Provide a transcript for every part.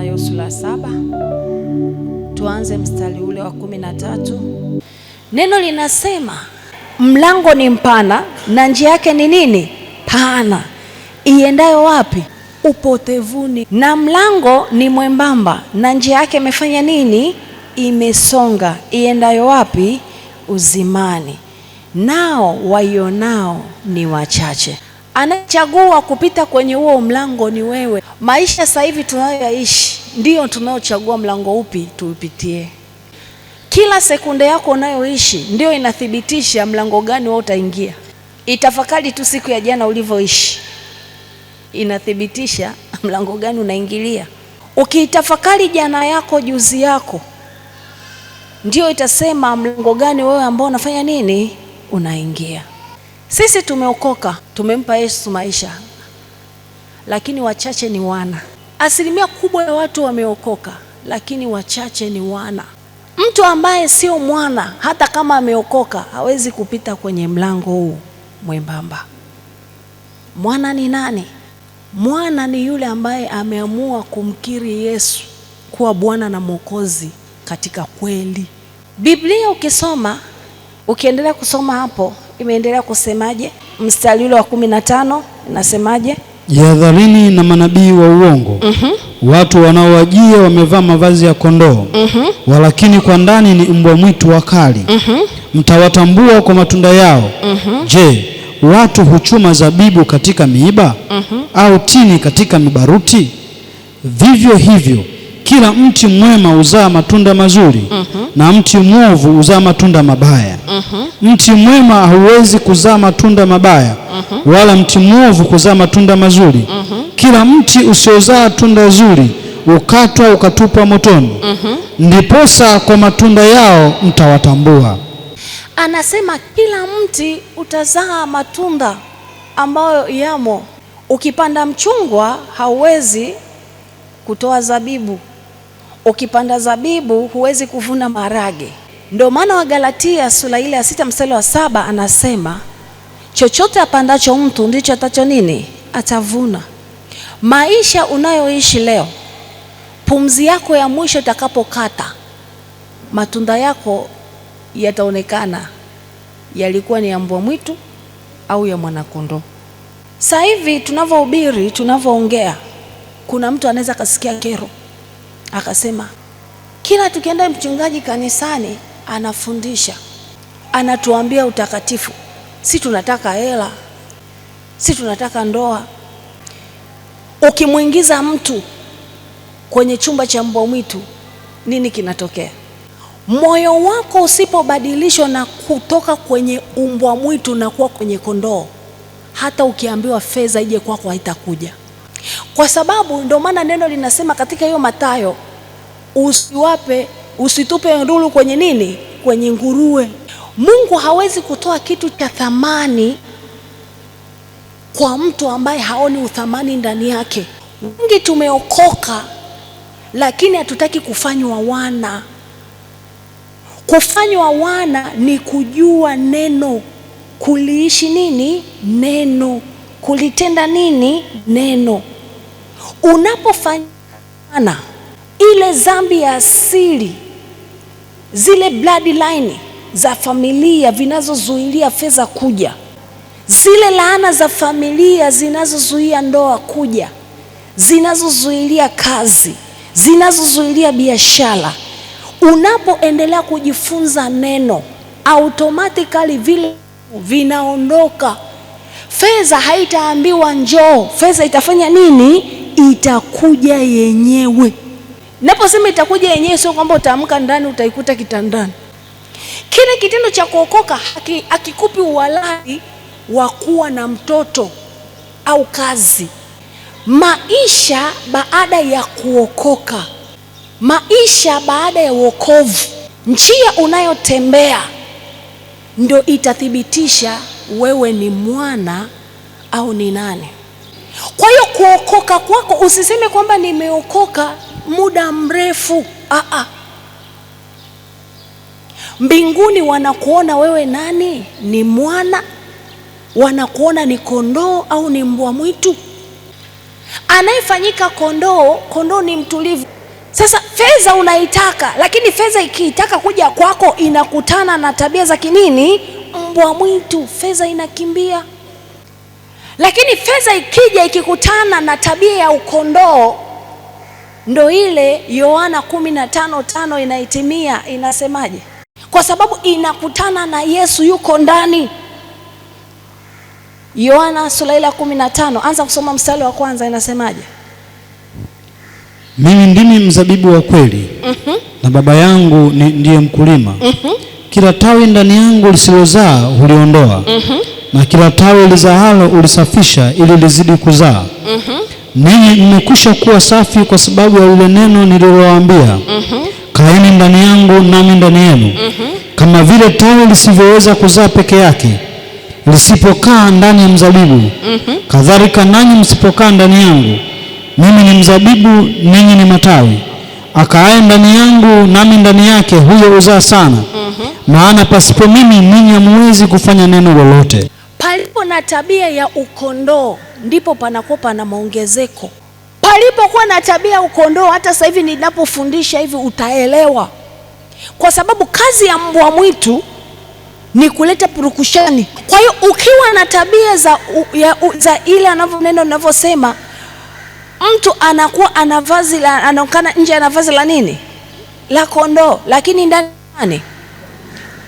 Mathayo sura 7, tuanze mstari ule wa 13. Neno linasema mlango ni mpana na njia yake ni nini? Pana, iendayo wapi? Upotevuni. Na mlango ni mwembamba na njia yake imefanya nini? Imesonga, iendayo wapi? Uzimani, nao waionao ni wachache. Anachagua kupita kwenye huo mlango ni wewe. Maisha sasa hivi tunayoishi ndio tunaochagua mlango upi tuupitie. Kila sekunde yako unayoishi ndio inathibitisha mlango gani wewe utaingia. Itafakari tu siku ya jana ulivyoishi, inathibitisha mlango gani unaingilia. Ukiitafakari jana yako, juzi yako, ndio itasema mlango gani wewe ambao unafanya nini, unaingia. Sisi tumeokoka, tumempa Yesu maisha, lakini wachache ni wana. Asilimia kubwa ya watu wameokoka, lakini wachache ni wana. Mtu ambaye sio mwana, hata kama ameokoka, hawezi kupita kwenye mlango huu mwembamba. Mwana ni nani? Mwana ni yule ambaye ameamua kumkiri Yesu kuwa Bwana na Mwokozi katika kweli. Biblia ukisoma, ukiendelea kusoma hapo, imeendelea kusemaje? Mstari ule wa 15 inasemaje? Jihadharini na manabii wa uongo, watu wanaowajia wamevaa mavazi ya kondoo, walakini kwa ndani ni mbwa mwitu wakali. Mtawatambua kwa matunda yao. Je, watu huchuma zabibu katika miiba, au tini katika mibaruti? Vivyo hivyo kila mti mwema huzaa matunda mazuri, na mti mwovu huzaa matunda mabaya. Mti mwema hauwezi kuzaa matunda mabaya, wala mti mwovu kuzaa matunda mazuri. Kila mti usiozaa tunda zuri ukatwa ukatupwa motoni. Ndiposa kwa matunda yao mtawatambua. Anasema kila mti utazaa matunda ambayo yamo. Ukipanda mchungwa hauwezi kutoa zabibu. Ukipanda zabibu huwezi kuvuna maharage. Ndio maana Wagalatia sura ile ya 6 mstari wa 7 anasema chochote apandacho mtu ndicho atacho nini? Atavuna. Maisha unayoishi leo, pumzi yako ya mwisho itakapokata, matunda yako yataonekana yalikuwa ni ya mbwa mwitu au ya mwanakondoo. Sasa hivi tunavyohubiri, tunavyoongea, kuna mtu anaweza kasikia kero akasema, kila tukienda mchungaji kanisani anafundisha, anatuambia utakatifu, si tunataka hela, si tunataka ndoa. Ukimwingiza mtu kwenye chumba cha mbwa mwitu, nini kinatokea? Moyo wako usipobadilishwa na kutoka kwenye umbwa mwitu na kuwa kwenye kondoo, hata ukiambiwa fedha ije kwako haitakuja. Kwa sababu ndio maana neno linasema katika hiyo Mathayo, usitupe nduru kwenye nini? Kwenye nguruwe. Mungu hawezi kutoa kitu cha thamani kwa mtu ambaye haoni uthamani ndani yake. Wengi tumeokoka, lakini hatutaki kufanywa wana. Kufanywa wana ni kujua neno, kuliishi nini? Neno, kulitenda nini? Neno. Unapofanya wana, ile dhambi ya asili, zile bloodline za familia vinazozuilia fedha kuja, zile laana za familia zinazozuia ndoa kuja, zinazozuilia kazi, zinazozuilia biashara, unapoendelea kujifunza neno, automatically vile vinaondoka. Fedha haitaambiwa njoo, fedha itafanya nini? Itakuja yenyewe. Naposema itakuja yenyewe, sio kwamba utaamka ndani utaikuta kitandani. Kile kitendo cha kuokoka hakikupi uhalali wa kuwa na mtoto au kazi. Maisha baada ya kuokoka, maisha baada ya wokovu, njia unayotembea ndio itathibitisha wewe ni mwana au ni nani. Kwa hiyo kuokoka kwako, usiseme kwamba nimeokoka muda mrefu. Mbinguni wanakuona wewe nani? Ni mwana? Wanakuona ni kondoo au ni mbwa mwitu? Anayefanyika kondoo, kondoo ni mtulivu. Sasa fedha unaitaka, lakini fedha ikiitaka kuja kwako inakutana na tabia za kinini? Mbwa mwitu. Fedha inakimbia. Lakini fedha ikija ikikutana na tabia ya ukondoo, ndo ile Yohana 15:5 inaitimia. Inasemaje? Kwa sababu inakutana na Yesu, yuko ndani. Yohana sura ile 15, anza kusoma mstari wa kwanza. Inasemaje? Mimi ndimi mzabibu wa kweli, na Baba yangu ndiye mkulima. Kila tawi ndani yangu lisilozaa huliondoa, na kila tawi lizaalo ulisafisha ili lizidi kuzaa. Ninyi mmekwisha kuwa safi kwa sababu ya lile neno nililowaambia. Kaeni ndani yangu nami ndani yenu. Kama vile tawi lisivyoweza kuzaa peke yake lisipokaa ndani ya mzabibu, kadhalika nanyi msipokaa ndani yangu. Mimi ni mzabibu, ninyi ni matawi. Akaaye ndani yangu nami ndani yake, huyo uzaa sana. Maana pasipo mimi ninyi hamwezi kufanya neno lolote. Palipo na tabia ya ukondoo ndipo panakuwa pana maongezeko. Palipokuwa na tabia ya ukondoo, hata sasa hivi ninapofundisha hivi utaelewa. Kwa sababu kazi ya mbwa mwitu ni kuleta purukushani. Kwa hiyo ukiwa na tabia za ile neno ninavyosema, mtu anakuwa ana vazi la, anaonekana nje ana vazi la nini? La kondoo, lakini ndani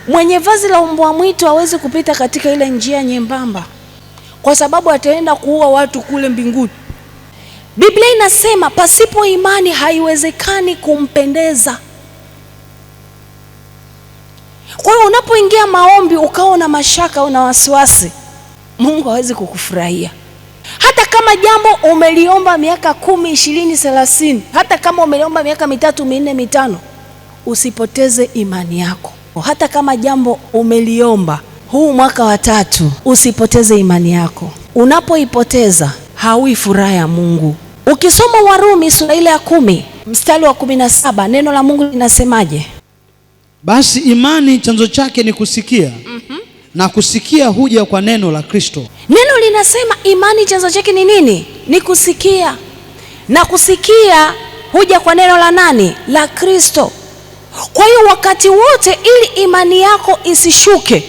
mwenye vazi la mbwa mwitu hawezi kupita katika ile njia nyembamba, kwa sababu ataenda kuua watu kule mbinguni. Biblia inasema pasipo imani haiwezekani kumpendeza. Kwa hiyo unapoingia maombi ukawa na mashaka, una wasiwasi, Mungu hawezi kukufurahia. Hata kama jambo umeliomba miaka 10, 20, 30, hata kama umeliomba miaka 3, 4, 5, usipoteze imani yako. Hata kama jambo umeliomba huu mwaka wa 3, usipoteze imani yako. Unapoipoteza haui furaha ya Mungu. Ukisoma Warumi sura ile ya 10 mstari wa 17, neno la Mungu linasemaje? Basi imani chanzo chake ni kusikia, na kusikia huja kwa neno la Kristo. Neno linasema imani chanzo chake ni nini? Ni kusikia, na kusikia huja kwa neno la nani? La Kristo. Kwa hiyo wakati wote, ili imani yako isishuke,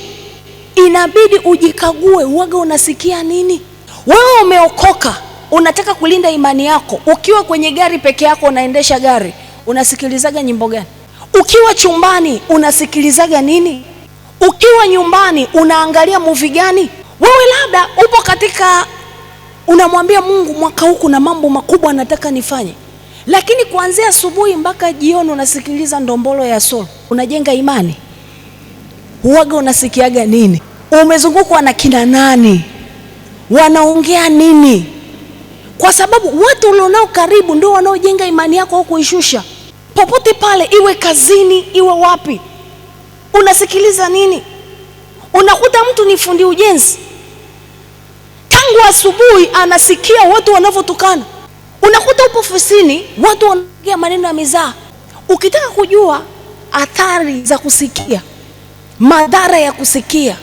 inabidi ujikague, uwaga unasikia nini? Wewe umeokoka, unataka kulinda imani yako. Ukiwa kwenye gari peke yako, unaendesha gari, unasikilizaga nyimbo gani? Ukiwa chumbani unasikilizaga nini? Ukiwa nyumbani unaangalia movie gani? Wewe labda upo katika, unamwambia Mungu, mwaka huu kuna mambo makubwa nataka nifanye, lakini kuanzia asubuhi mpaka jioni unasikiliza ndombolo ya solo. Unajenga imani? Uwaga unasikiaga nini? Umezungukwa na kina nani? Wanaongea nini? Kwa sababu watu ulionao karibu ndio wanaojenga imani yako au kuishusha. Popote pale, iwe kazini, iwe wapi, unasikiliza nini? Unakuta mtu ni fundi ujenzi, tangu asubuhi anasikia watu wanavyotukana. Unakuta upo ofisini, watu wanaongea maneno ya mizaa. Ukitaka kujua athari za kusikia, madhara ya kusikia,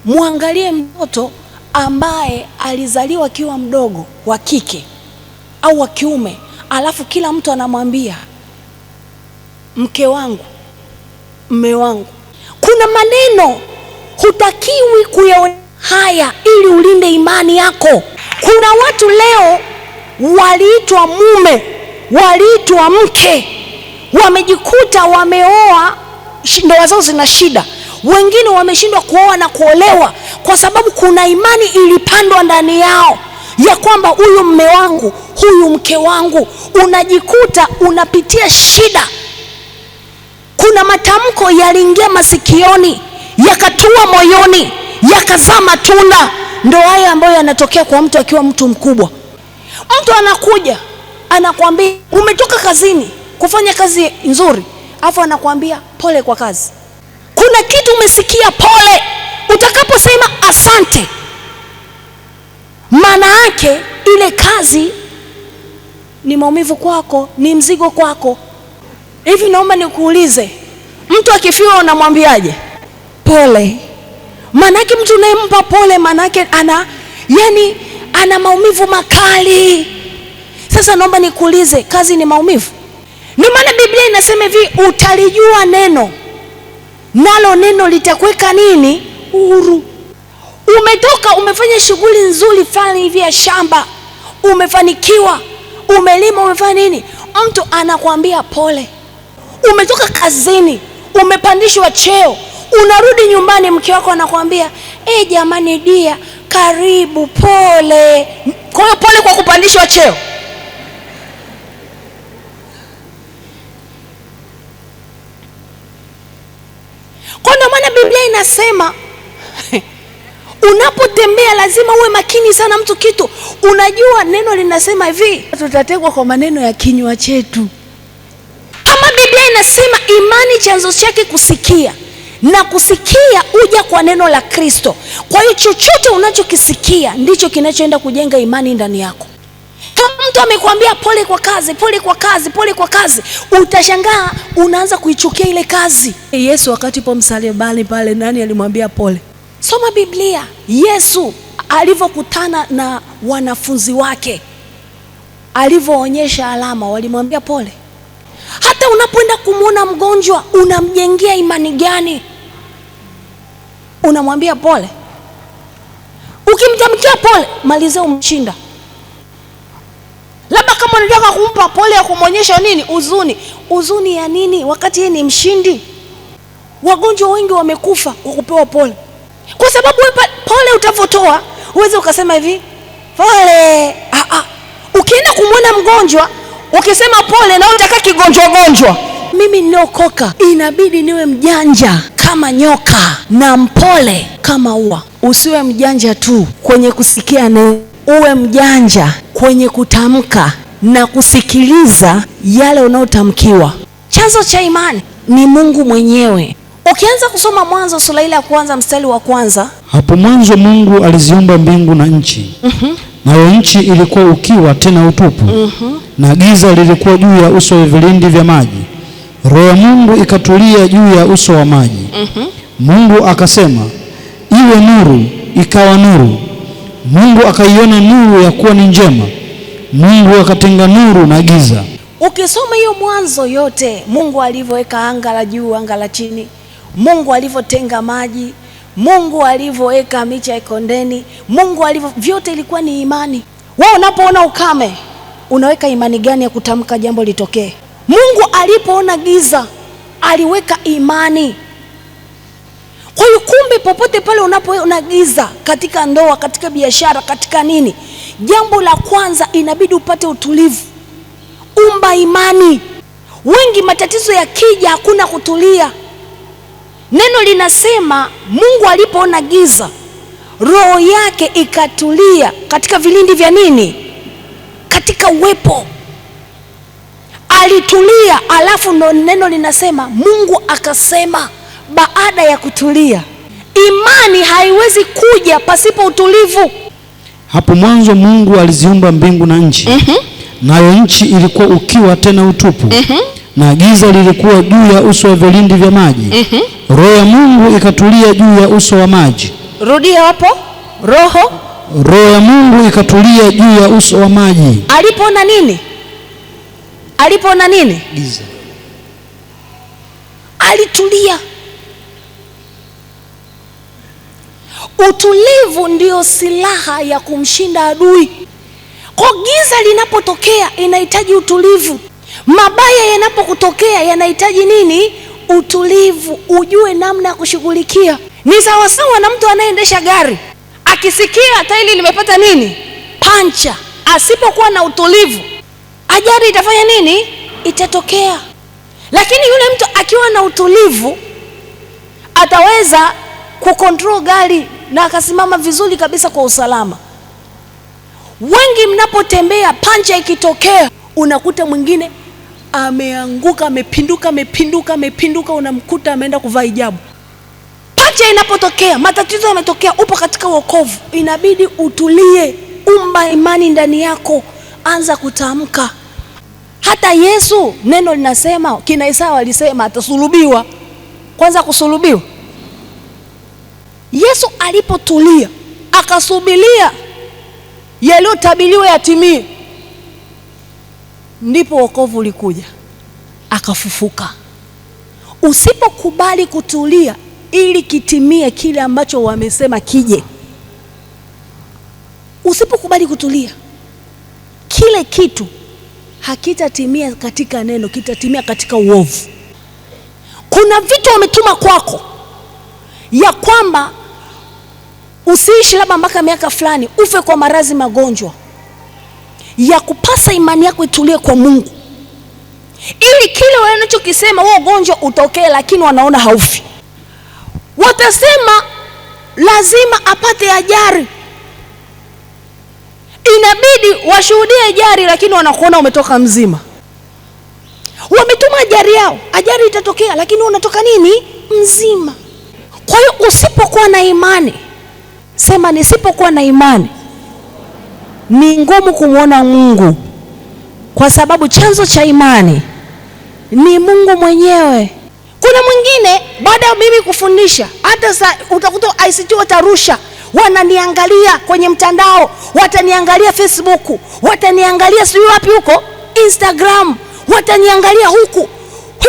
muangalie mtoto ambaye alizaliwa akiwa mdogo, wa kike au wa kiume, alafu kila mtu anamwambia mke wangu, mme wangu. Kuna maneno hutakiwi kuyaona haya ili ulinde imani yako. Kuna watu leo waliitwa mume, waliitwa mke, wamejikuta wameoa, ndoa zao zina shida. Wengine wameshindwa kuoa na kuolewa kwa sababu kuna imani ilipandwa ndani yao ya kwamba huyu mme wangu, huyu mke wangu. Unajikuta unapitia shida. Kuna matamko yaliingia masikioni, yakatua moyoni, yakazaa matunda. Ndio haya ambayo yanatokea kwa mtu akiwa mtu mkubwa. Mtu anakuja anakuambia umetoka kazini kufanya kazi nzuri, afu anakuambia pole kwa kazi. Kuna kitu umesikia pole, utakaposema asante, maana yake ile kazi ni maumivu kwako, ni mzigo kwako. Hivi naomba nikuulize, mtu akifiwa unamwambiaje? Pole. Maana yake mtu unayempa pole, maana yake ana maumivu makali. Sasa naomba nikuulize, kazi ni maumivu? Ndio maana Biblia inasema hivi, utalijua neno nalo neno litakuweka nini? Huru. Umetoka umefanya shughuli nzuri fulani hivi ya shamba, umefanikiwa, umelima, umefanya nini, mtu anakuambia pole. Umetoka kazini, umepandishwa cheo, unarudi nyumbani, mke wako anakuambia jamani dia, karibu, pole. Kwa hiyo pole kwa kupandishwa cheo. Kwa ndio maana Biblia inasema unapotembea lazima uwe makini sana. Mtu kitu unajua, neno linasema hivi, tutategwa kwa maneno ya kinywa chetu. Kama Biblia inasema imani chanzo chake kusikia, na kusikia uja kwa neno la Kristo. Kwa hiyo chochote unachokisikia ndicho kinachoenda kujenga imani ndani yako. Kama mtu amekwambia pole kwa kazi, pole kwa kazi, pole kwa kazi, utashangaa unaanza kuichukia ile kazi. Yesu wakati po msalabani pale, nani alimwambia pole? Soma Biblia. Yesu alivyokutana na wanafunzi wake, alivyoonyesha alama, walimwambia pole? Hata unapoenda kumwona mgonjwa, unamjengea imani gani? Unamwambia pole? Ukimtamkia pole, malizia umshinda. Labda kama unataka kumpa pole ya kumwonyesha nini? Huzuni. Huzuni ya nini wakati yeye ni mshindi? Wagonjwa wengi wamekufa kwa kupewa pole. Kwa sababu pole utavotoa, uweze ukasema hivi pole. Ukienda kumwona mgonjwa ukisema pole, na utaka kigonjwa gonjwa. Mimi niliokoka inabidi niwe mjanja kama nyoka na mpole kama ua. Usiwe mjanja tu kwenye kusikia neno, uwe mjanja kwenye kutamka na kusikiliza yale unayotamkiwa. Chanzo cha imani ni Mungu mwenyewe. Ukianza kusoma Mwanzo sura ile ya kwanza mstari wa kwanza, hapo mwanzo Mungu aliziumba mbingu na nchi. Nayo nchi ilikuwa ukiwa tena utupu, na giza lilikuwa juu ya uso wa vilindi vya maji. Roho ya Mungu ikatulia juu ya uso wa maji. Mungu akasema, iwe nuru, ikawa nuru. Mungu akaiona nuru ya kuwa ni njema. Mungu akatenga nuru na giza. Ukisoma hiyo Mwanzo yote, Mungu alivyoweka anga la juu, anga la chini, Mungu alivyotenga maji, Mungu alivyoweka miche ya kondeni, Mungu alivyo, vyote ilikuwa ni imani. Wewe unapoona ukame, unaweka imani gani ya kutamka jambo litokee? Mungu alipoona giza, aliweka imani. Kwa hiyo kumbe, popote pale unapoona giza, katika ndoa, katika biashara, katika nini, jambo la kwanza inabidi upate utulivu. Umba imani. Wengi matatizo yakija hakuna kutulia. Neno linasema Mungu alipoona giza, roho yake ikatulia katika vilindi vya nini? Katika uwepo. Alitulia, alafu neno linasema Mungu akasema baada ya kutulia. Imani haiwezi kuja pasipo utulivu. Hapo mwanzo Mungu aliziumba mbingu na nchi. Nayo nchi ilikuwa ukiwa tena utupu, na giza lilikuwa juu ya uso wa vilindi vya maji. Roho ya Mungu ikatulia juu ya uso wa maji. Rudia hapo. Roho ya Mungu ikatulia juu ya uso wa maji. Alipoona nini? Alipoona nini? Giza. Alitulia. Utulivu ndio silaha ya kumshinda adui. Kwa giza linapotokea inahitaji utulivu. Mabaya yanapokutokea yanahitaji nini? Utulivu, ujue namna ya kushughulikia. Ni sawasawa na mtu anayeendesha gari, akisikia tairi limepata nini? Pancha. Asipokuwa na utulivu, ajali itafanya nini? Itatokea. Lakini yule mtu akiwa na utulivu, ataweza kukontrol gari na akasimama vizuri kabisa kwa usalama. Wengi mnapotembea, pancha ikitokea, unakuta mwingine ameanguka, amepinduka, unamkuta ameenda kuvaa hijabu. Pancha inapotokea, matatizo yametokea, upo katika wokovu, inabidi utulie. Umba imani ndani yako, anza kutamka. Hata Yesu, neno linasema, kina Isaya walisema atasulubiwa. Kwanza kusulubiwa, Yesu alipotulia akasubiria yaliyotabiriwa yatimie. ndipo wokovu ulikuja, akafufuka. Usipokubali kutulia ili kitimie kile ambacho wamesema kije, usipokubali kutulia, kile kitu hakitatimia katika neno, kitatimia katika uovu. Kuna vitu wametuma kwako ya kwamba usiishi labda mpaka miaka fulani, ufe kwa maradhi, magonjwa, ya kupasa imani yako itulie kwa Mungu, ili kile wanachokisema huo ugonjwa utokee, lakini wanaona haufi. Watasema lazima apate ajali, inabidi washuhudie ajali, lakini wanakuona umetoka mzima. Wametuma ajali yao, ajali itatokea, lakini unatoka nini? Mzima. Kwa hiyo usipokuwa na imani, sema nisipokuwa na imani ni ngumu kumwona Mungu, kwa sababu chanzo cha imani ni Mungu mwenyewe. Kuna mwingine baada ya mimi kufundisha, hata utakuta ICT watarusha, wananiangalia kwenye mtandao, wataniangalia Facebook, wataniangalia sijui wapi huko Instagram, wataniangalia huku.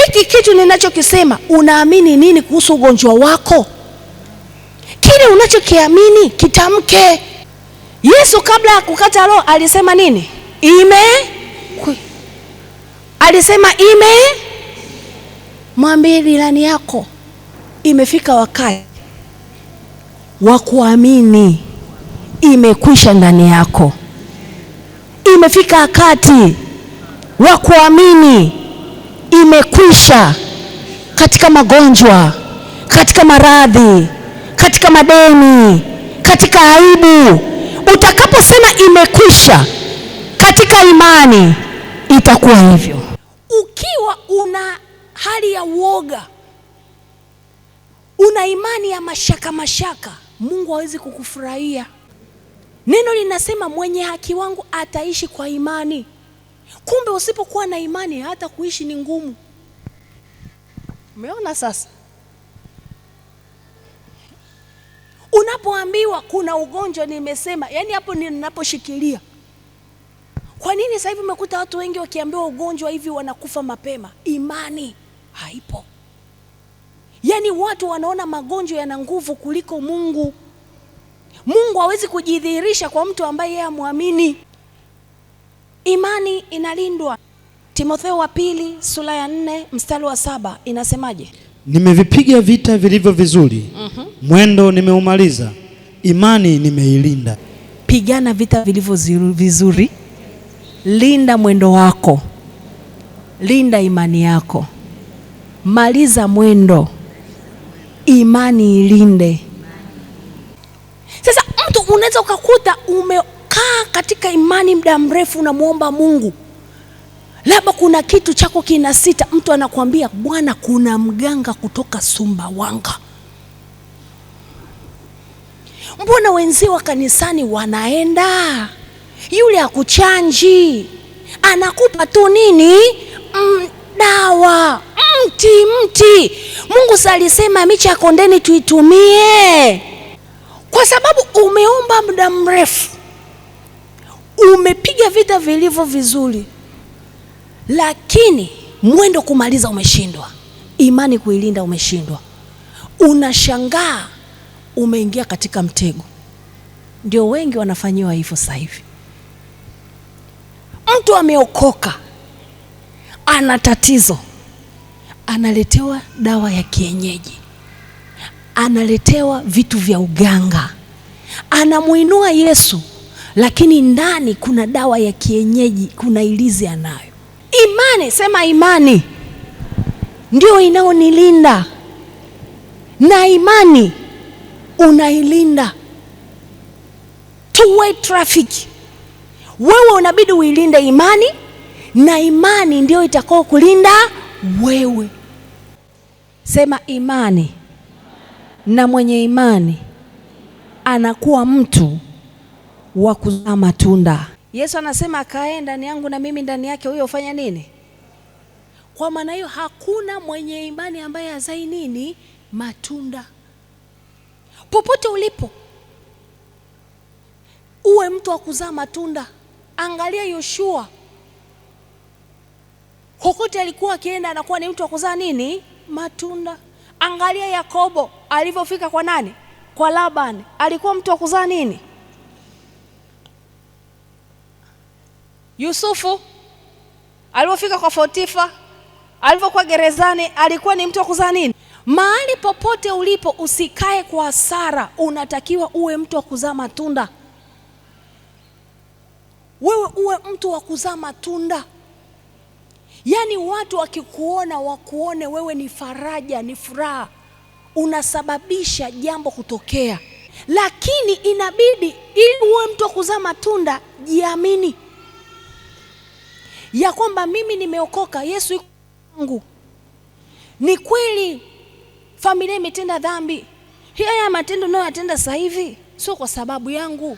Hiki kitu ninachokisema, unaamini nini kuhusu ugonjwa wako? Kile unachokiamini kitamke. Yesu kabla ya kukata roho alisema nini? Alisema mwambie jirani yako imefika wakati wa kuamini, imekwisha ndani yako. Imefika wakati wa kuamini, imekwisha, katika magonjwa, katika maradhi, katika madeni, katika aibu. Utakaposema imekwisha katika imani, itakuwa hivyo. Ukiwa una hali ya uoga, una imani ya mashaka, Mungu hawezi kukufurahia. Neno linasema mwenye haki wangu ataishi kwa imani. Kumbe usipokuwa na imani, hata kuishi ni ngumu. Umeona sasa? Unapoambiwa kuna ugonjwa, nimesema, yani hapo ninaposhikilia. Kwa nini sasa hivi umekuta watu wengi wakiambiwa ugonjwa hivi wanakufa mapema? Imani haipo. Yani watu wanaona magonjwa yana nguvu kuliko Mungu. Mungu hawezi kujidhihirisha kwa mtu ambaye yeye amwamini. Imani inalindwa. Timotheo wa pili sura ya 4 mstari wa 7 inasemaje? Nimevipiga vita vilivyo vizuri, mwendo nimeumaliza, imani nimeilinda. Pigana vita vilivyo vizuri, linda mwendo wako, linda imani yako, maliza mwendo, imani ilinde. Sasa mtu unaweza ukakuta umekaa katika imani muda mrefu, unamuomba Mungu, labda kuna kitu chako kinasita, mtu anakuambia bwana, kuna mganga kutoka Sumbawanga. Mbona wenzio wa kanisani wanaenda? Yule hakuchanji, anakupa tu nini? Dawa, mti. Mungu alisema miche ya kondeni tuitumie. Kwa sababu umeomba muda mrefu, umepiga vita vilivyo vizuri, lakini mwendo kumaliza umeshindwa, imani kuilinda umeshindwa. Unashangaa umeingia katika mtego. Ndio wengi wanafanyiwa hivyo sasa hivi. Mtu ameokoka, ana tatizo, analetewa dawa ya kienyeji, analetewa vitu vya uganga, anamuinua Yesu, lakini ndani kuna dawa ya kienyeji, kuna ilizi anayo. Imani, sema imani ndio inaonilinda, na imani unailinda. Two-way traffic. Wewe unabidi uilinde imani, na imani ndio itakao kulinda wewe. Sema imani, na mwenye imani anakuwa mtu wa kuzaa matunda. Yesu anasema akae ndani yangu na mimi ndani yake, huyo ufanya nini? Kwa maana hiyo hakuna mwenye imani ambaye hazai nini? Matunda. Popote ulipo, uwe mtu wa kuzaa matunda. Angalia Yoshua, kokote alikuwa akienda anakuwa ni mtu wa kuzaa nini? Matunda. Angalia Yakobo alivyofika kwa nani? Kwa Labani, alikuwa mtu wa kuzaa nini? Yusufu alipofika kwa Potifa, alipokuwa gerezani, alikuwa ni mtu wa kuzaa nini? Mahali popote ulipo, usikae kwa hasara, unatakiwa uwe mtu wa kuzaa matunda. Wewe uwe mtu wa kuzaa matunda. Yaani watu wakikuona wakuone wewe ni faraja, ni furaha, unasababisha jambo kutokea. Lakini inabidi ili uwe mtu wa kuzaa matunda, jiamini ya kwamba mimi nimeokoka, Yesu yuko wangu. Ni kweli familia imetenda dhambi, haya matendo nayo yatenda sasa hivi sio kwa sababu yangu,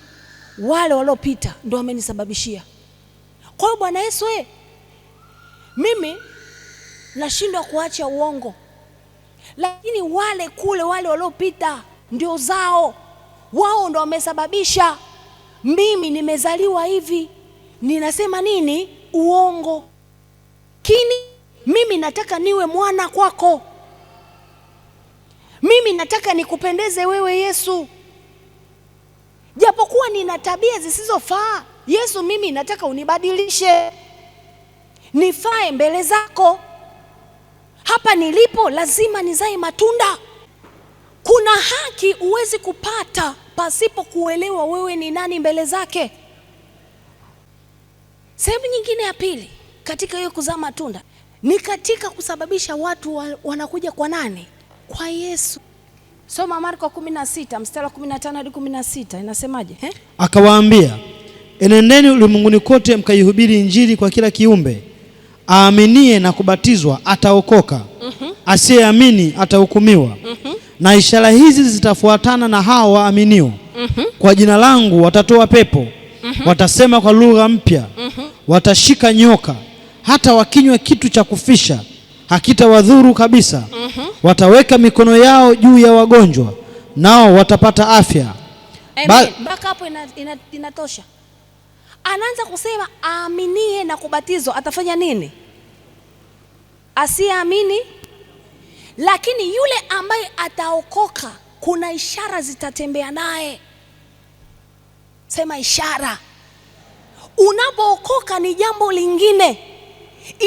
wale waliopita ndio wamenisababishia. Kwa hiyo Bwana Yesu, mimi nashindwa kuacha uongo, lakini wale kule, wale waliopita ndio zao, wao ndio wamesababisha mimi nimezaliwa hivi, ninasema nini? Uongo. Lakini mimi nataka niwe mwana kwako, mimi nataka nikupendeze wewe Yesu, japokuwa nina tabia zisizofaa. Yesu, mimi nataka unibadilishe nifae mbele zako. Hapa nilipo lazima nizae matunda. Kuna haki huwezi kupata pasipo kuelewa wewe ni nani mbele zake. Sehemu nyingine ya pili katika hiyo kuzaa matunda ni katika kusababisha watu wanakuja kwa nani? Kwa Yesu. Soma Marko 16 mstari wa 15 hadi 16, inasemaje? Akawaambia, enendeni ulimwenguni kote mkaihubiri Injili kwa kila kiumbe. Aaminie na kubatizwa ataokoka, asiyeamini atahukumiwa. Na ishara hizi zitafuatana na hao waaminio. Kwa jina langu watatoa pepo, watasema kwa lugha mpya, watashika nyoka, hata wakinywa kitu cha kufisha hakitawadhuru kabisa. Wataweka mikono yao juu ya wagonjwa, nao watapata afya. Mpaka hapo inatosha. Anaanza kusema aaminie na kubatizwa atafanya nini? Asiyeamini. Lakini yule ambaye ataokoka, kuna ishara zitatembea naye. Sema ishara. Unapookoka ni jambo lingine.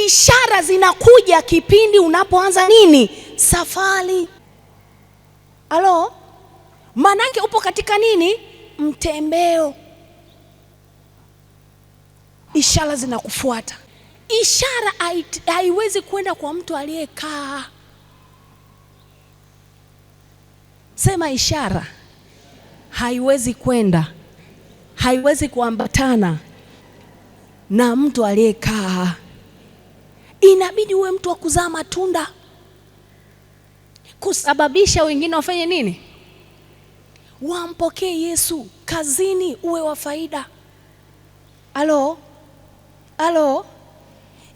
Ishara zinakuja kipindi unapoanza nini? Safari. Halo? Manake upo katika nini? Mtembeo. Ishara zinakufuata. Ishara haiwezi kwenda kwa mtu aliyekaa. Sema ishara haiwezi kwenda, haiwezi kuambatana na mtu aliyekaa. Inabidi uwe mtu wa kuzaa matunda, kusababisha wengine wafanye nini? Wampokee Yesu. Kazini uwe wa faida. Halo? Halo?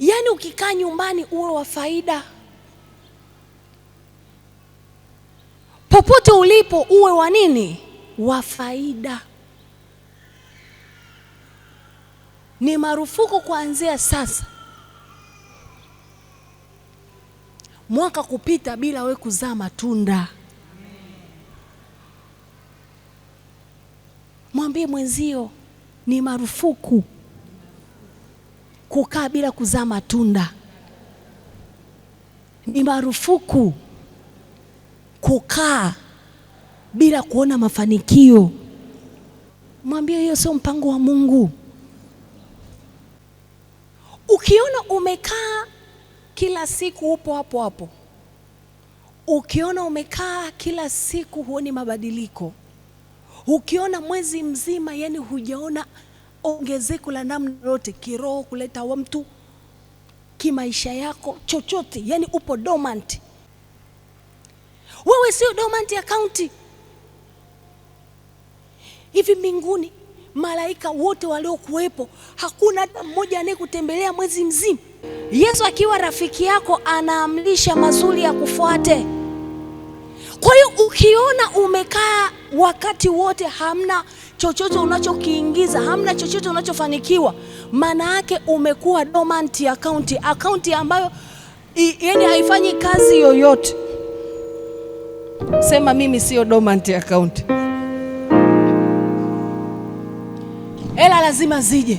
Yaani ukikaa nyumbani uwe wa faida. Popote ulipo uwe wa nini? Wa faida. Ni marufuku kuanzia sasa mwaka kupita bila we kuzaa matunda. Mwambie mwenzio ni marufuku kukaa bila kuzaa matunda. Ni marufuku kukaa bila kuona mafanikio. Mwambie hiyo sio mpango wa Mungu. Ukiona umekaa kila siku upo hapo hapo, ukiona umekaa kila siku huoni mabadiliko, ukiona mwezi mzima yani hujaona ongezeko la namna yote, kiroho, kuleta wa mtu, kimaisha yako, chochote, yani upo dormant. Wewe sio dormant account. Hivi mbinguni malaika wote waliokuwepo hakuna hata mmoja anayekutembelea mwezi mzima? Yesu akiwa rafiki yako anaamrisha mazuri ya kufuate. Kwa hiyo ukiona umekaa wakati wote hamna chochote unachokiingiza, hamna chochote unachofanikiwa, maana yake umekuwa dormant account, account ambayo yani haifanyi kazi yoyote. Sema mimi sio dormant account. Hela lazima zije.